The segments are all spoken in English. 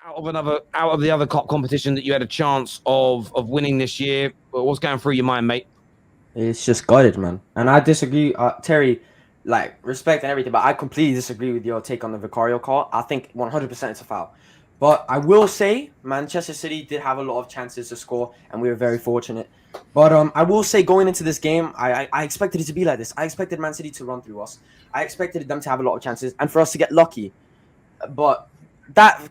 out of the other cup competition that you had a chance of winning this year? What's going through your mind, mate? It's just gutted, man. And I disagree, Terry. Like respect and everything, but I completely disagree with your take on the Vicario call. I think 100% it's a foul. But I will say Manchester City did have a lot of chances to score, and we were very fortunate. But I will say going into this game, I expected it to be like this. I expected Man City to run through us. I expected them to have a lot of chances and for us to get lucky. But that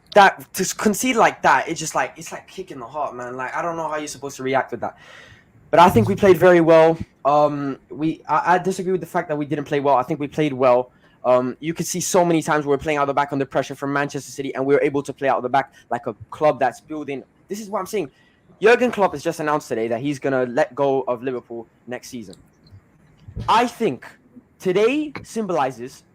to concede like that, it's like kicking the heart, man. Like I don't know how you're supposed to react with that. But I think we played very well. I disagree with the fact that we didn't play well. I think we played well. You could see so many times we were playing out of the back under pressure from Manchester City, and we were able to play out of the back like a club that's building. This is what I'm saying. Jurgen Klopp has just announced today that he's gonna let go of Liverpool next season. I think today symbolizes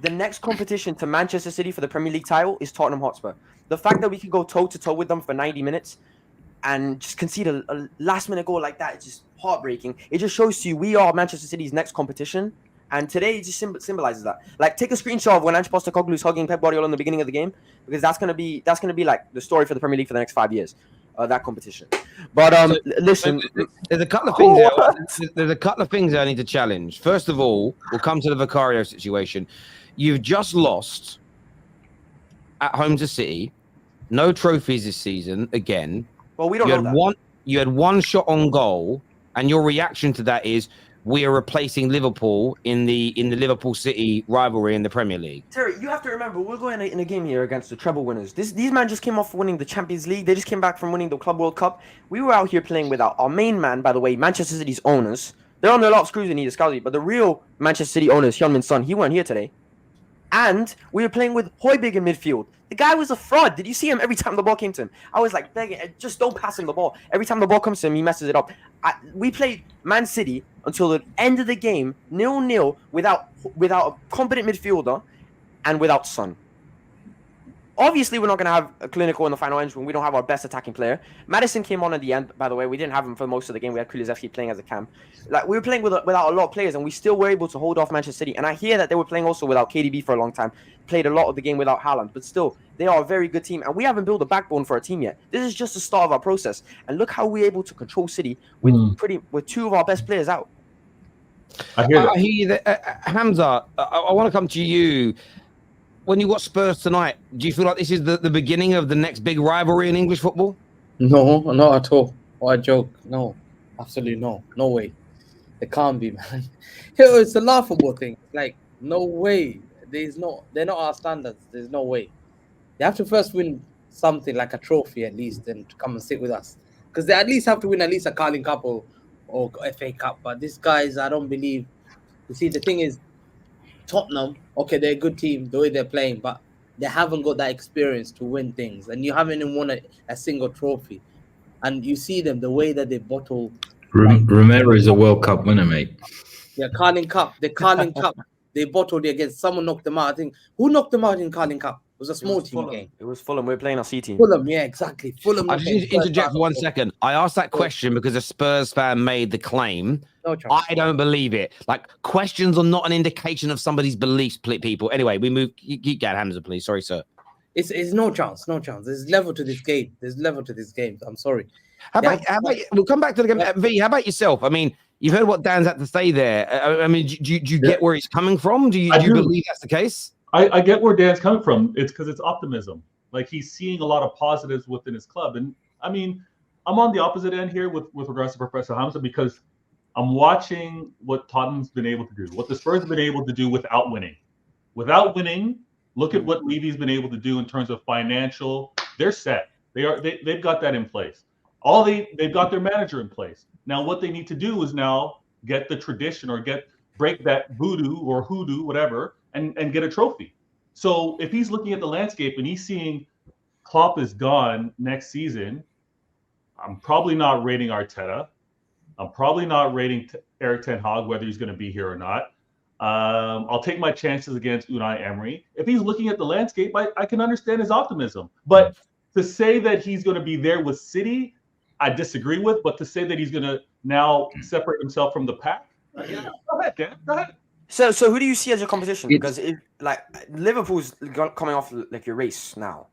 the next competition to Manchester City for the Premier League title is Tottenham Hotspur. The fact that we can go toe to toe with them for 90 minutes and just concede a last minute goal like that, it's just heartbreaking. It just shows to you we are Manchester City's next competition. And today it just symbolizes that. Like, take a screenshot of when Ange Postecoglou is hugging Pep Guardiola in the beginning of the game, because that's gonna be like the story for the Premier League for the next 5 years. That competition. But listen, there's a couple of things. There's a couple of things I need to challenge. First of all, we'll come to the Vicario situation. You've just lost at home to City. No trophies this season again. Well, we don't know that. You had one shot on goal, and your reaction to that is we are replacing Liverpool in the Liverpool City rivalry in the Premier League. Terry, you have to remember we're going in a game here against the treble winners. These men just came off winning the Champions League. They just came back from winning the Club World Cup. We were out here playing without our main man, by the way, Manchester City's owners. They're under a lot of screws in Scousi, but the real Manchester City owners, Hyun-Min Son, he weren't here today. And we were playing with Højbjerg in midfield. The guy was a fraud. Did you see him every time the ball came to him? I was like begging, just don't pass him the ball. Every time the ball comes to him, he messes it up. We played Man City until the end of the game, 0-0, without a competent midfielder and without Son. Obviously, we're not going to have a clinical in the final end when we don't have our best attacking player. Maddison came on at the end, by the way. We didn't have him for most of the game. We had Kulusevski playing as a cam. Like, we were playing without a lot of players, and we still were able to hold off Manchester City. And I hear that they were playing also without KDB for a long time. Played a lot of the game without Haaland. But still, they are a very good team. And we haven't built a backbone for our team yet. This is just the start of our process. And look how we're able to control City with two of our best players out. I hear that. Hamza, I want to come to you. When you got Spurs tonight, do you feel like this is the beginning of the next big rivalry in English football? No, not at all. What a joke. No, absolutely no. No way. It can't be, man. It's a laughable thing. Like, no way. They're not our standards. There's no way. They have to first win something like a trophy at least and to come and sit with us. Because they at least have to win at least a Carling Cup or FA Cup. But these guys, I don't believe. You see, the thing is, Tottenham, okay, they're a good team, the way they're playing, but they haven't got that experience to win things. And you haven't even won a single trophy. And you see them, the way that they bottle. Romero is a World Cup winner, mate. Yeah, Carling Cup. The Carling Cup, they bottled it against someone knocked them out. I think, who knocked them out in Carling Cup? It was a small team game. It was Fulham. We were playing our C team. Fulham, yeah, exactly. Fulham. I just need to interject for 1 second. I asked that question because a Spurs fan made the claim. No chance. I don't believe it. Like, questions are not an indication of somebody's beliefs, people. Anyway, we move. Keep going, Hamza, please. Sorry, sir. It's no chance. No chance. There's level to this game. I'm sorry. How about we'll come back to the game. V, how about yourself? I mean, you've heard what Dan's had to say there. I mean, do you get where he's coming from? Do you believe that's the case? I get where Dan's coming from. It's because it's optimism. Like, he's seeing a lot of positives within his club. And I mean, I'm on the opposite end here with regards to Professor Hamza, because I'm watching what Tottenham's been able to do, what the Spurs have been able to do without winning. Without winning, look at what Levy's been able to do in terms of financial. They're set. They've got that in place. They've got their manager in place. Now what they need to do is now get the tradition or break that voodoo or hoodoo, whatever, and get a trophy. So if he's looking at the landscape and he's seeing Klopp is gone next season, I'm probably not rating Arteta. I'm probably not rating Eric Ten Hag, whether he's going to be here or not. I'll take my chances against Unai Emery. If he's looking at the landscape, I can understand his optimism. But to say that he's going to be there with City, I disagree with. But to say that he's going to now separate himself from the pack, go ahead, Dan. Go ahead. So who do you see as your competition? Because Liverpool's coming off like your race now.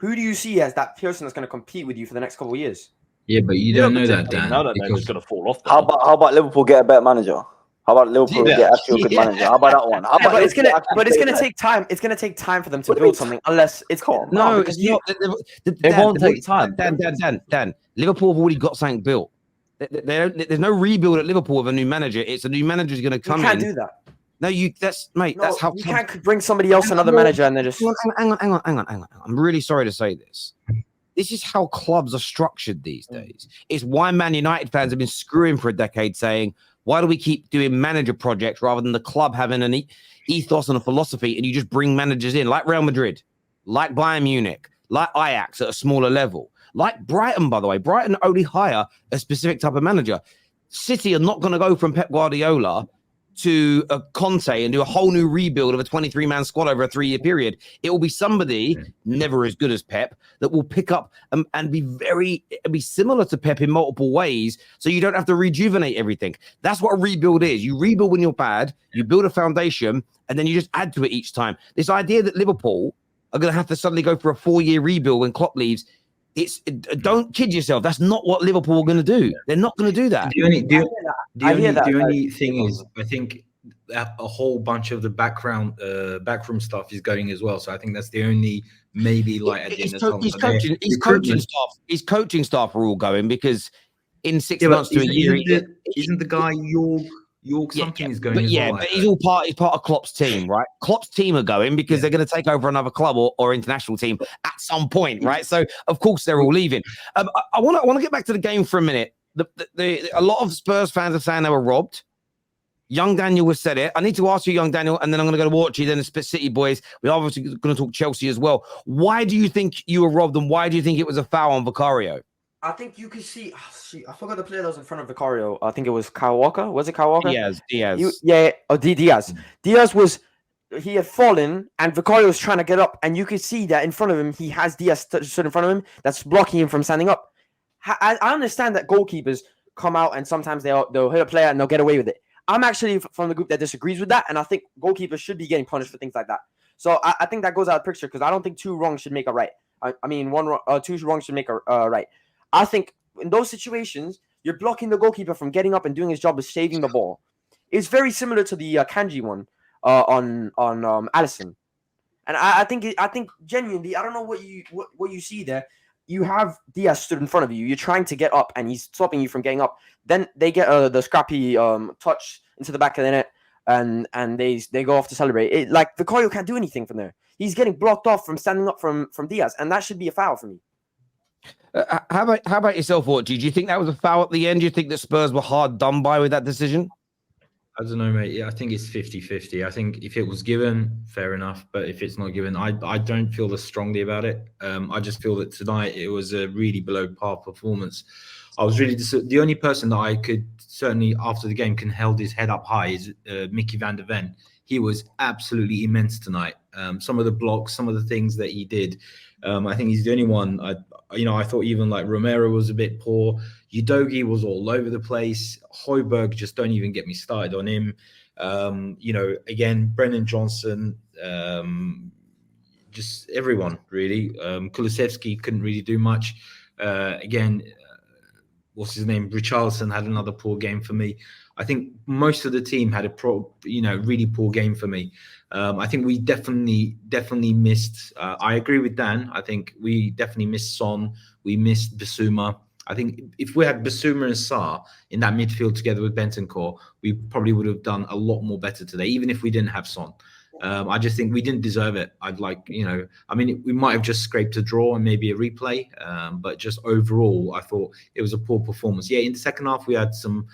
who do you see as that person that's going to compete with you for the next couple of years? Yeah, but you don't know that, Dan. Now that they're because just going to fall off. How about Liverpool get a better manager? How about Liverpool Yeah. get actually a good manager? How about that one? How about But it's Liverpool gonna actually stay take time. It's gonna take time for them to What do you build mean something, unless it's Come on, No, because it's not. It won't take time. Dan. Liverpool have already got something built. There's no rebuild at Liverpool with a new manager. It's a new manager who's going to you come can't in. do that. No, that's mate. No, That's how you can't bring somebody else, another manager, and then just Hang on. I'm really sorry to say this. This is how clubs are structured these days. It's why Man United fans have been screwing for a decade, saying, why do we keep doing manager projects rather than the club having an ethos and a philosophy, and you just bring managers in like Real Madrid, like Bayern Munich, like Ajax at a smaller level, like Brighton, by the way. Brighton only hire a specific type of manager. City are not going to go from Pep Guardiola to a Conte and do a whole new rebuild of a 23-man squad over a 3-year period. It will be somebody never as good as Pep that will pick up and be similar to Pep in multiple ways, so you don't have to rejuvenate everything. That's what a rebuild is. You rebuild when you're bad, you build a foundation, and then you just add to it each time. This idea that Liverpool are going to have to suddenly go for a 4-year rebuild when Klopp leaves, don't kid yourself. That's not what Liverpool are going to do. They're not going to do that. The only thing is, I think a whole bunch of the backroom stuff is going as well. So I think that's the only maybe like at the end of the tunnel. His coaching staff are all going because in 6 months to a year, isn't the guy York something is going? But he's part of Klopp's team, right? Klopp's team are going because they're going to take over another club or international team at some point, right? So of course they're all leaving. I want to get back to the game for a minute. A lot of Spurs fans are saying they were robbed. Young Daniel has said it. I need to ask you, Young Daniel, and then I'm going to go to Watchy, then the City boys. We're obviously going to talk Chelsea as well. Why do you think you were robbed, and why do you think it was a foul on Vicario? I think you could see. I forgot the player that was in front of Vicario. I think it was Kyle Walker. Was it Kyle Walker? Diaz. Diaz. Diaz he had fallen, and Vicario was trying to get up, and you could see that in front of him, he has Diaz stood in front of him that's blocking him from standing up. I understand that goalkeepers come out and sometimes they'll hit a player and they'll get away with it. I'm actually from the group that disagrees with that, and I think goalkeepers should be getting punished for things like that. So I think that goes out of picture because I don't think two wrongs should make a right. Two wrongs should make a right. I think in those situations, you're blocking the goalkeeper from getting up and doing his job of saving the ball. It's very similar to the Kanji one on Alisson, and I think genuinely, I don't know what you see there. You have Diaz stood in front of you. You're trying to get up, and he's stopping you from getting up. Then they get the scrappy touch into the back of the net, and they go off to celebrate. Like Vicario can't do anything from there. He's getting blocked off from standing up from Diaz, and that should be a foul for me. How about yourself, Watchy? Do you think that was a foul at the end? Do you think that Spurs were hard done by with that decision? I don't know, mate. Yeah, I think it's 50-50. I think if it was given, fair enough. But if it's not given, I don't feel as strongly about it. I just feel that tonight it was a really below par performance. I was really the only person that I could certainly after the game can held his head up high is Mickey van der Ven. He was absolutely immense tonight. Some of the blocks, some of the things that he did. I think he's the only one. I thought even like Romero was a bit poor. Udogie was all over the place. Højbjerg, just don't even get me started on him. Again, Brennan Johnson, just everyone really. Kulusevski couldn't really do much. What's his name? Richarlison had another poor game for me. I think most of the team had a really poor game for me. I think we definitely missed. I agree with Dan. I think we definitely missed Son. We missed Bissouma. I think if we had Bissouma and Sarr in that midfield together with Bentancur, we probably would have done a lot more better today, even if we didn't have Son. I just think we didn't deserve it. We might have just scraped a draw and maybe a replay, but just overall, I thought it was a poor performance. Yeah, in the second half, we had some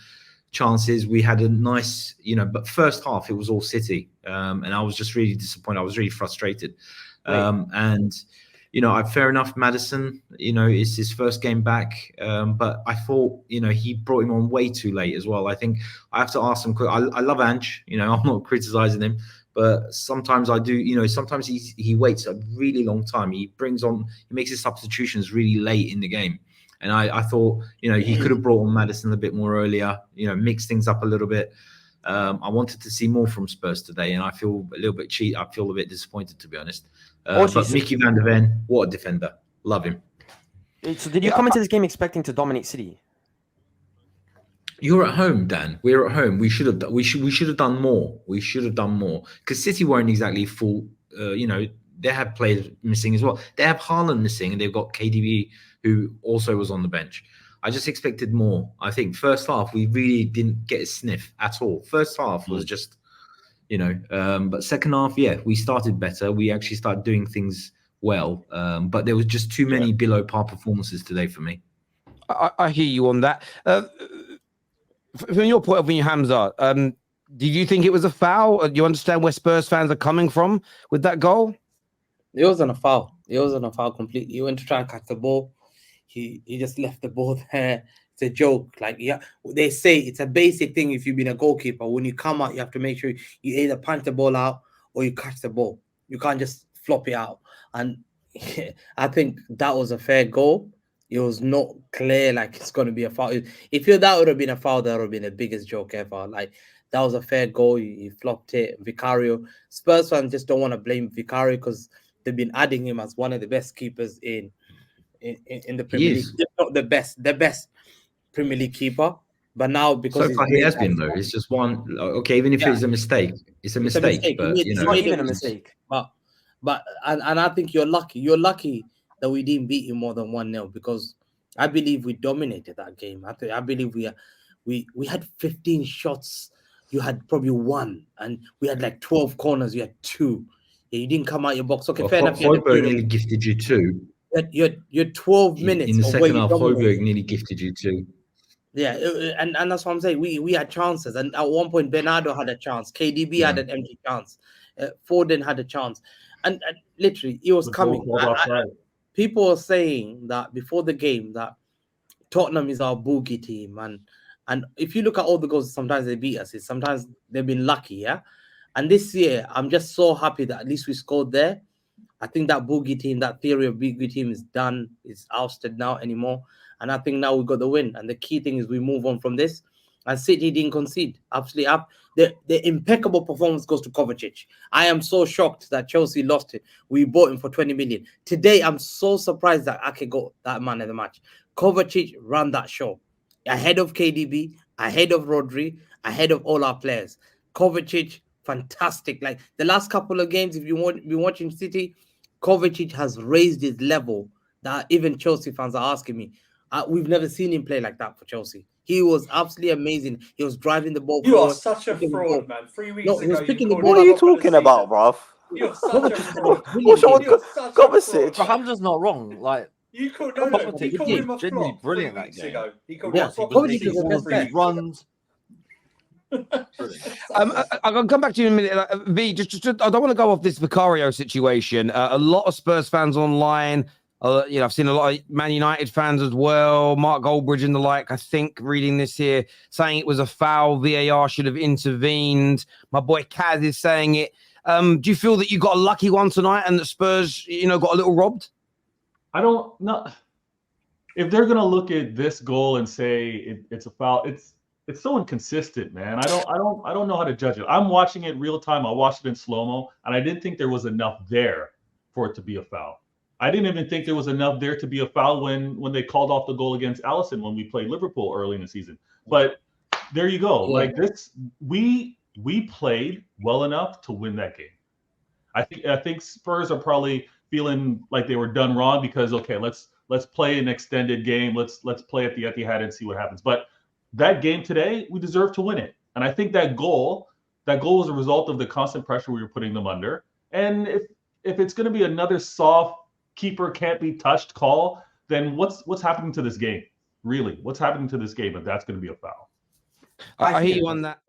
chances. We had a nice, but first half, it was all City. And I was just really disappointed. I was really frustrated. Fair enough, Maddison, it's his first game back. But I thought, he brought him on way too late as well. I think I have to ask him. I love Ange, I'm not criticizing him. But sometimes I do, sometimes he waits a really long time. He makes his substitutions really late in the game. And I thought, he could have brought on Maddison a bit more earlier, mix things up a little bit. I wanted to see more from Spurs today, and I feel a little bit I feel a bit disappointed, to be honest. But Mickey van der Ven, what a defender. Love him. So did you come into this game expecting to dominate City? You're at home, Dan. We're at home. We should have done more. We should have done more because City weren't exactly full. They have players missing as well. They have Haaland missing, and they've got KDB who also was on the bench. I just expected more. I think first half we really didn't get a sniff at all. First half was just, but second half, yeah, we started better. We actually started doing things well, but there was just too many below par performances today for me. I hear you on that. From your point of view, Hamza, did you think it was a foul? Do you understand where Spurs fans are coming from with that goal? It wasn't a foul. It wasn't a foul completely. He went to try and catch the ball. He just left the ball there. It's a joke. They say it's a basic thing if you've been a goalkeeper. When you come out, you have to make sure you either punch the ball out or you catch the ball. You can't just flop it out. And I think that was a fair goal. It was not clear like it's going to be a foul. If that would have been a foul, that would have been the biggest joke ever. That was a fair goal. He flopped it. Vicario. Spurs fans just don't want to blame Vicario because they've been adding him as one of the best keepers in the Premier League. Not the best Premier League keeper. But now because so far he has been though. It's just one. Okay, even if it's a mistake, it's a mistake. But it's not even a mistake. But I think you're lucky. You're lucky that we didn't beat you more than 1-0 because I believe we dominated that game. I believe we had 15 shots. You had probably 1, and we had like 12 corners. You had 2. Yeah, you didn't come out your box. Okay, fair enough. Højbjerg nearly gifted you 2. You're 12 minutes in the second half. Højbjerg nearly gifted you 2. Yeah, and that's what I'm saying. We had chances, and at one point Bernardo had a chance. KDB had an empty chance. Foden had a chance, and literally it was coming. People are saying that before the game that Tottenham is our boogie team, and if you look at all the goals, sometimes they beat us. Sometimes they've been lucky, yeah. And this year, I'm just so happy that at least we scored there. I think that boogie team, that theory of boogie team is done. It's ousted now anymore. And I think now we got the win. And the key thing is we move on from this. And City didn't concede. Absolutely up. The impeccable performance goes to Kovacic. I am so shocked that Chelsea lost it. We bought him for 20 million. Today, I'm so surprised that Ake got that man of the match. Kovacic ran that show. Ahead of KDB, ahead of Rodri, ahead of all our players. Kovacic, fantastic. Like the last couple of games, if you want be watching City, Kovacic has raised his level that even Chelsea fans are asking me. We've never seen him play like that for Chelsea. He was absolutely amazing. He was driving the ball. You are such a fraud, man. 3 weeks ago, what are you talking about, bruv? You're such a fraud. What's wrong with Kovacic? Hamza's not wrong. Like, you called him a flop brilliant 3 that weeks game. ago. He called Yeah, him a flop. Kovacic is the best player. Runs. I'll come back to you in a minute. V, just I don't want to go off this Vicario situation. A lot of Spurs fans online. I've seen a lot of Man United fans as well. Mark Goldbridge and the like. I think reading this here saying it was a foul. VAR should have intervened. My boy Kaz is saying it. Do you feel that you got a lucky one tonight and the Spurs, got a little robbed? I don't know. If they're gonna look at this goal and say it's a foul, it's so inconsistent, man. I don't know how to judge it. I'm watching it real time. I watched it in slow-mo, and I didn't think there was enough there for it to be a foul. I didn't even think there was enough there to be a foul when they called off the goal against Alisson when we played Liverpool early in the season. But there you go. Yeah. Like this, we played well enough to win that game. I think Spurs are probably feeling like they were done wrong because let's play an extended game. Let's play at the Etihad and see what happens. But that game today, we deserve to win it. And I think that goal was a result of the constant pressure we were putting them under. And if it's going to be another soft keeper can't be touched call, then what's happening to this game? Really, what's happening to this game if that's going to be a foul? I hear you on that.